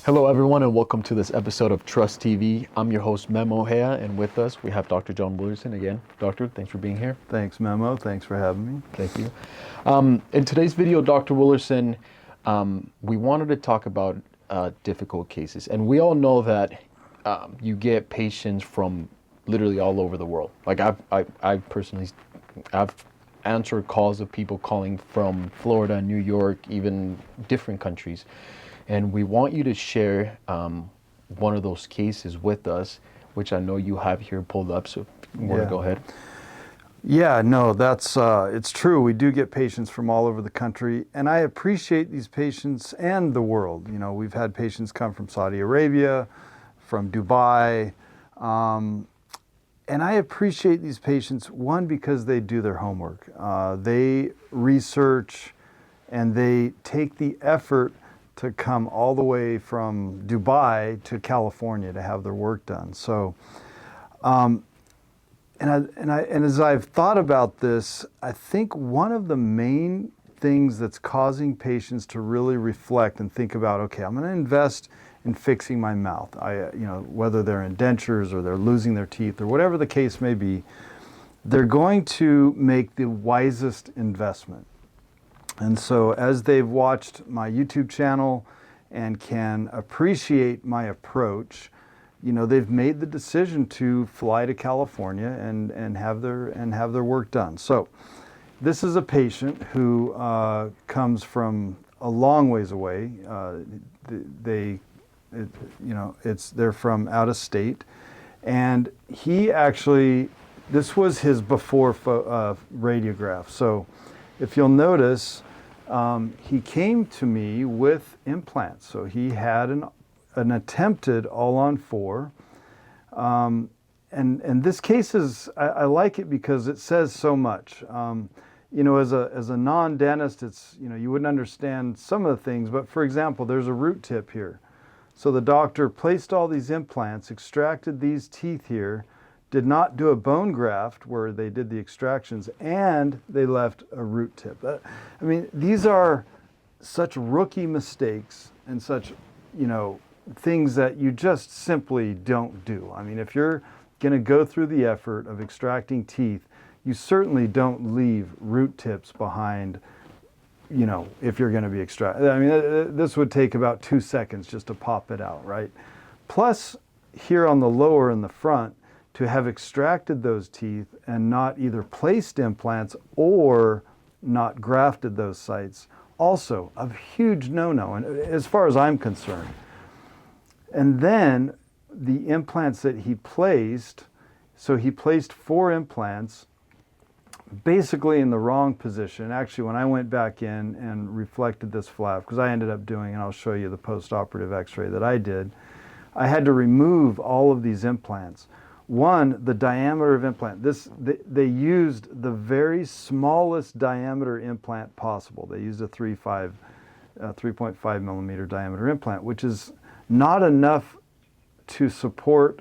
Hello everyone and welcome to this episode of Trust TV. I'm your host Memo Hea, and with us we have Dr. John Willardsen again. Doctor, thanks for being here. Thanks Memo, thanks for having me. Thank you. In today's video, Dr. Willardsen, we wanted to talk about difficult cases, and we all know that you get patients from literally all over the world. Like I've personally answered calls of people calling from Florida, New York, even different countries. And we want you to share one of those cases with us, which I know you have here pulled up, so if you want to go ahead. Yeah, no, that's it's true. We do get patients from all over the country, and I appreciate these patients and the world. You know, we've had patients come from Saudi Arabia, from Dubai, and I appreciate these patients, one, because they do their homework. They research and they take the effort to come all the way from Dubai to California to have their work done. So, and as I've thought about this, I think one of the main things that's causing patients to really reflect and think about, okay, I'm going to invest in fixing my mouth. Whether they're in dentures or they're losing their teeth or whatever the case may be, they're going to make the wisest investment. And so as they've watched my YouTube channel and can appreciate my approach, you know, they've made the decision to fly to California and have their work done. So this is a patient who comes from a long ways away. They're from out of state, and he actually, this was his before radiograph. So if you'll notice, he came to me with implants. So he had an attempted all-on-4. And this case is, I like it because it says so much. As a non-dentist, it's, you wouldn't understand some of the things, but for example, there's a root tip here. So the doctor placed all these implants, extracted these teeth here, did not do a bone graft where they did the extractions, and they left a root tip. I mean, these are such rookie mistakes and such, things that you just simply don't do. I mean, if you're going to go through the effort of extracting teeth, you certainly don't leave root tips behind, if you're going to be extracted. I mean, this would take about 2 seconds just to pop it out, right? Plus, here on the lower and the front, to have extracted those teeth and not either placed implants or not grafted those sites, also a huge no-no, and as far as I'm concerned. And then the implants that he placed, so he placed 4 implants basically in the wrong position. Actually, when I went back in and reflected this flap, because I ended up doing, and I'll show you the post-operative x-ray that I did, I had to remove all of these implants. One, the diameter of implant. They used the very smallest diameter implant possible. They used a 3.5 millimeter diameter implant, which is not enough to support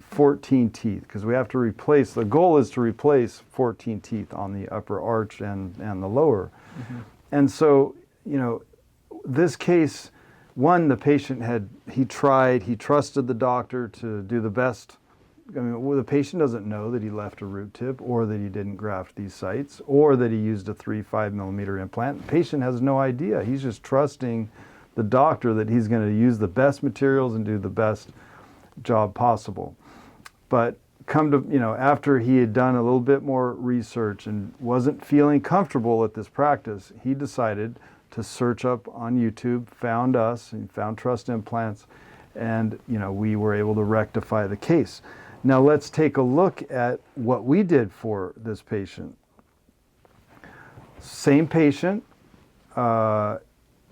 14 teeth, because we have to replace, the goal is to replace 14 teeth on the upper arch and the lower. Mm-hmm. And so, this case, one, the patient he trusted the doctor to do the best. I mean, the patient doesn't know that he left a root tip or that he didn't graft these sites or that he used a 3.5 millimeter implant. The patient has no idea. He's just trusting the doctor that he's going to use the best materials and do the best job possible. But after he had done a little bit more research and wasn't feeling comfortable at this practice, he decided to search up on YouTube, found us, and found Trust Implants, and we were able to rectify the case. Now let's take a look at what we did for this patient. Same patient, 8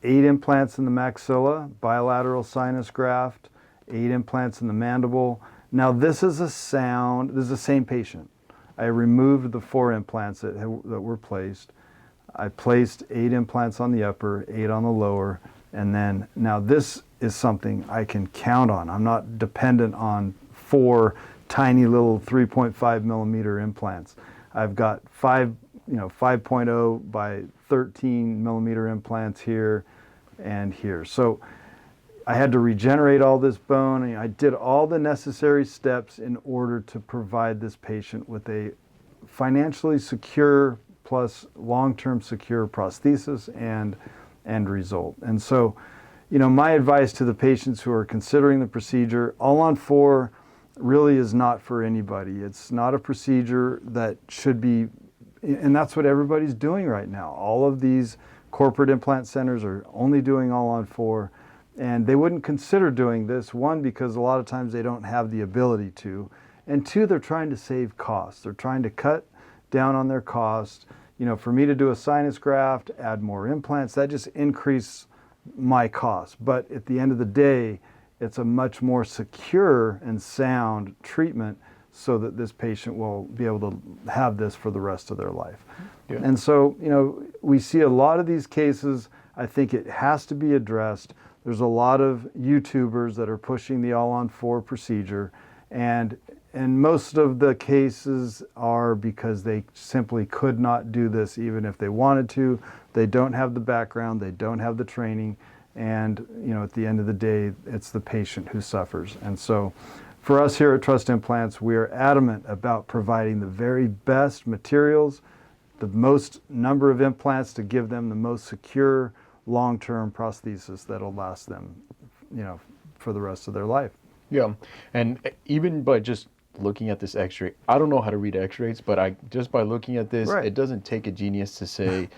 implants in the maxilla, bilateral sinus graft, 8 implants in the mandible. Now this is the same patient. I removed the 4 implants that were placed. I placed 8 implants on the upper, 8 on the lower, and then now this is something I can count on. I'm not dependent on 4 tiny little 3.5 millimeter implants. I've got 5.0 by 13 millimeter implants here and here. So I had to regenerate all this bone. And I did all the necessary steps in order to provide this patient with a financially secure plus long-term secure prosthesis and end result. And so, you know, my advice to the patients who are considering the procedure, all-on-4 really is not for anybody. It's not a procedure that should be, and that's what everybody's doing right now. All of these corporate implant centers are only doing all-on-4, and they wouldn't consider doing this, one, because a lot of times they don't have the ability to, and two, they're trying to save costs. They're trying to cut down on their costs. You know, for me to do a sinus graft, add more implants, that just increases my costs. But at the end of the day, it's a much more secure and sound treatment so that this patient will be able to have this for the rest of their life. Yeah. And so, you know, we see a lot of these cases. I think it has to be addressed. There's a lot of YouTubers that are pushing the all-on-4 procedure, and most of the cases are because they simply could not do this even if they wanted to. They don't have the background, they don't have the training, and you know, at the end of the day, it's the patient who suffers. And so for us here at Trust Implants, we are adamant about providing the very best materials, the most number of implants to give them the most secure long-term prosthesis that'll last them, you know, for the rest of their life. Yeah, and even by just looking at this x-ray, I don't know how to read x-rays, but just by looking at this, It doesn't take a genius to say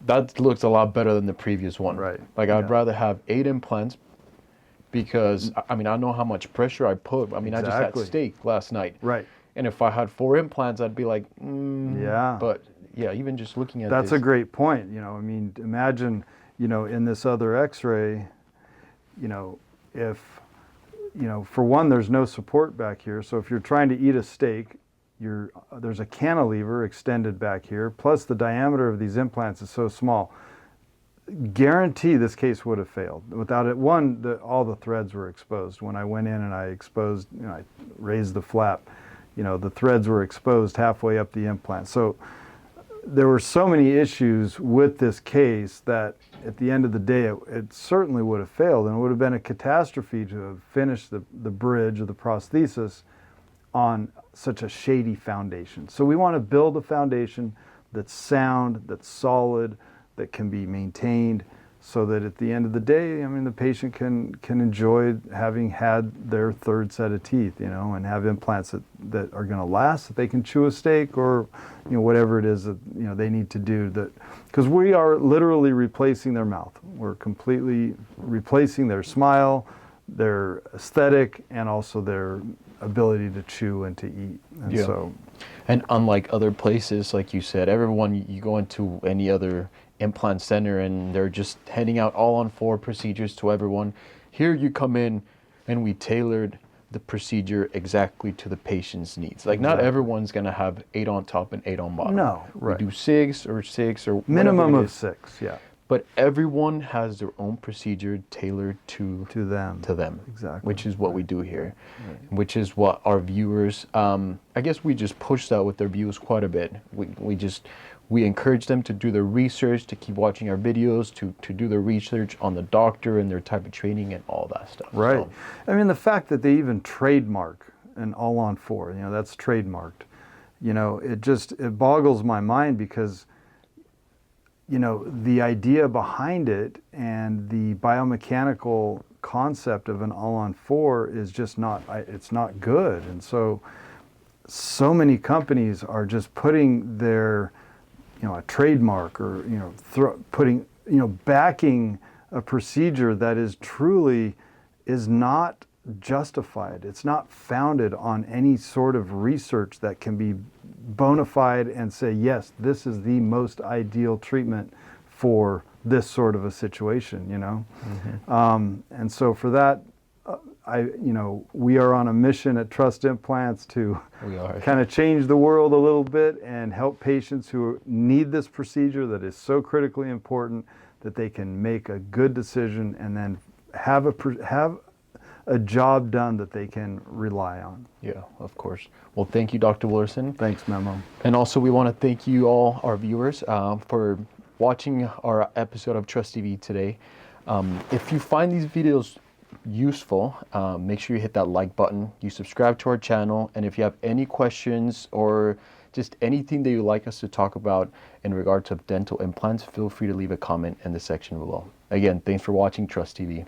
that looks a lot better than the previous one. Right. Like I'd rather have 8 implants because I mean, I know how much pressure I put. I mean, I just had steak last night. Right. And if I had 4 implants, I'd be like, yeah. But yeah, even just looking at that's this, a great point. You know, I mean, imagine, you know, in this other x-ray, you know, if, you know, for one, there's no support back here. So if you're trying to eat a steak, there's a cantilever extended back here, plus the diameter of these implants is so small. Guarantee this case would have failed. Without it, one, all the threads were exposed. When I went in and I exposed, you know, I raised the flap, you know, the threads were exposed halfway up the implant. So there were so many issues with this case that at the end of the day, it certainly would have failed, and it would have been a catastrophe to have finished the bridge of the prosthesis on such a shady foundation. So we want to build a foundation that's sound, that's solid, that can be maintained, so that at the end of the day, I mean, the patient can enjoy having had their 3rd set of teeth, you know, and have implants that are going to last, that they can chew a steak or, you know, whatever it is that, you know, they need to do. That, because we are literally replacing their mouth. We're completely replacing their smile, their aesthetic, and also their ability to chew and to eat. And so, and unlike other places, like you said, you go into any other implant center and they're just handing out all-on-4 procedures to everyone. Here you come in and we tailored the procedure exactly to the patient's needs. Like not everyone's going to have 8 on top and 8 on bottom. No, right. We do 6 or minimum of 6, yeah. But everyone has their own procedure tailored to them. Exactly. Which is what we do here. Right. Which is what our viewers, I guess we just push that with their views quite a bit. We encourage them to do their research, to keep watching our videos, to do their research on the doctor and their type of training and all that stuff. Right. So, I mean, the fact that they even trademark an all-on-4, you know, that's trademarked. You know, it boggles my mind because, you know, the idea behind it and the biomechanical concept of an all-on-4 is just not, it's not good. And so many companies are just putting their, you know, a trademark or, you know, backing a procedure that is not justified. It's not founded on any sort of research that can be bona fide and say, yes, this is the most ideal treatment for this sort of a situation, you know. And so for that, we are on a mission at Trust Implants to kind of change the world a little bit and help patients who need this procedure that is so critically important that they can make a good decision and then have a job done that they can rely on. Yeah, of course. Well, thank you, Dr. Willardsen. Thanks, Memo. And also we want to thank you all, our viewers, for watching our episode of Trust TV today. If you find these videos useful, make sure you hit that like button, you subscribe to our channel, and if you have any questions or just anything that you'd like us to talk about in regard to dental implants, feel free to leave a comment in the section below. Again, thanks for watching Trust TV.